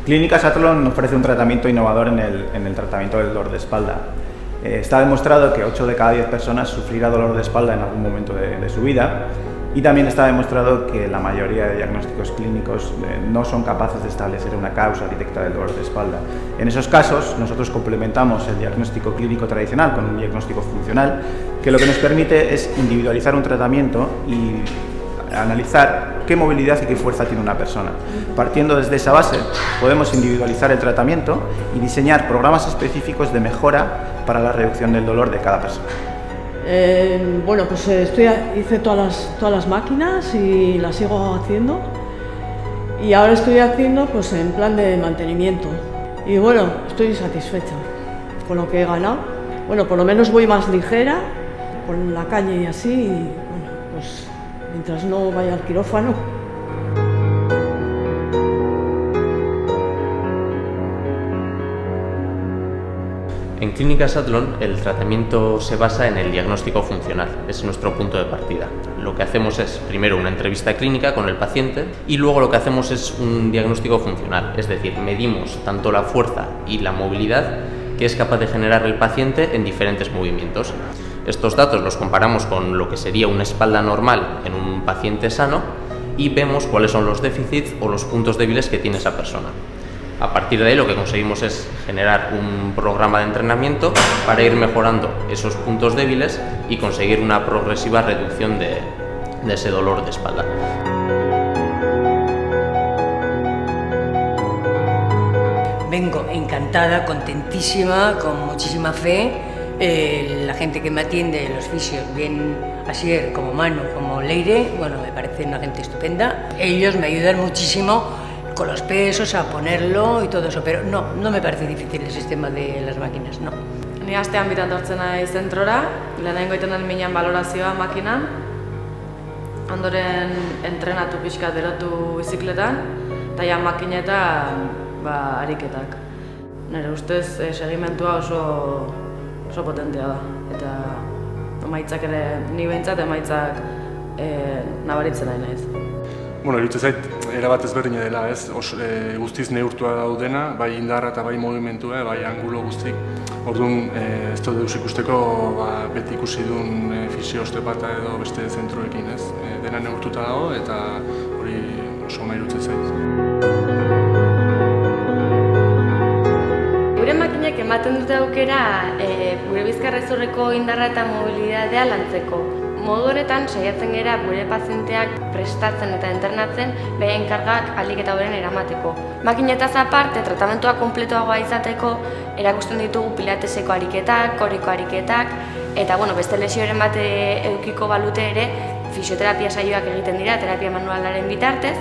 Clínica Satlon ofrece un tratamiento innovador en el tratamiento del dolor de espalda. Está demostrado que 8 de cada 10 personas sufrirá dolor de espalda en algún momento de su vida, y también está demostrado que la mayoría de diagnósticos clínicos no son capaces de establecer una causa directa del dolor de espalda. En esos casos, nosotros complementamos el diagnóstico clínico tradicional con un diagnóstico funcional, que lo que nos permite es individualizar un tratamiento y analizar qué movilidad y qué fuerza tiene una persona. Partiendo desde esa base, podemos individualizar el tratamiento y diseñar programas específicos de mejora para la reducción del dolor de cada persona. Bueno, pues hice todas las máquinas y las sigo haciendo, y ahora estoy haciendo pues en plan de mantenimiento, y bueno, estoy satisfecha con lo que he ganado. Bueno, por lo menos voy más ligera por la calle y así, y bueno, pues mientras no vaya al quirófano. En Clínica Satlon el tratamiento se basa en el diagnóstico funcional, es nuestro punto de partida. Lo que hacemos es primero una entrevista clínica con el paciente y luego lo que hacemos es un diagnóstico funcional, es decir, medimos tanto la fuerza y la movilidad que es capaz de generar el paciente en diferentes movimientos. Estos datos los comparamos con lo que sería una espalda normal en un paciente sano y vemos cuáles son los déficits o los puntos débiles que tiene esa persona. A partir de ahí lo que conseguimos es generar un programa de entrenamiento para ir mejorando esos puntos débiles y conseguir una progresiva reducción de ese dolor de espalda. Vengo encantada, contentísima, con muchísima fe. La gente que me atiende, los fisios, bien Asier como Manu, como Leire, bueno, me parece una gente estupenda. Ellos me ayudan muchísimo con los pesos, a ponerlo y todo eso, pero no me parece difícil el sistema de las máquinas, no. Ni astean bitan tortzen naiz zentrora, lehenengo egiten den minean balorazioa makinan, ondoren entrenatu pixkat berotu bizikletan, eta ja makinetan ariketak. Nire ustez segimentua oso potentea da, eta emaitzak ere, ni behintzat emaitzak nabaritzen nahi naiz. Bueno, iruditzen zait, erabat ezberdina dela, ez? Guztiz neurtua daudena, bai indarra eta bai movimentua, bai angulo guztik. Orduan, ez dut deus ikusteko beti ikusi duen fisio osteopata edo beste zentruekin, ez? Dena neurtuta dago eta hori oso ona iruditzen zait. Gure makinak ematen dute aukera gure bizkarrezurreko indarra eta mobilidadea lantzeko. Modu honetan saiatzen gera gure pazienteak prestatzen eta entrenatzen beren kargak ahalik eta hoberen eramateko. Makinetaz aparte, tratamentua konpletoagoa izateko erakusten ditugu pilateseko ariketak, korriko ariketak, eta beste lesioren bat edukiko balute ere fisioterapia saioak egiten dira, terapia manualaren bitartez.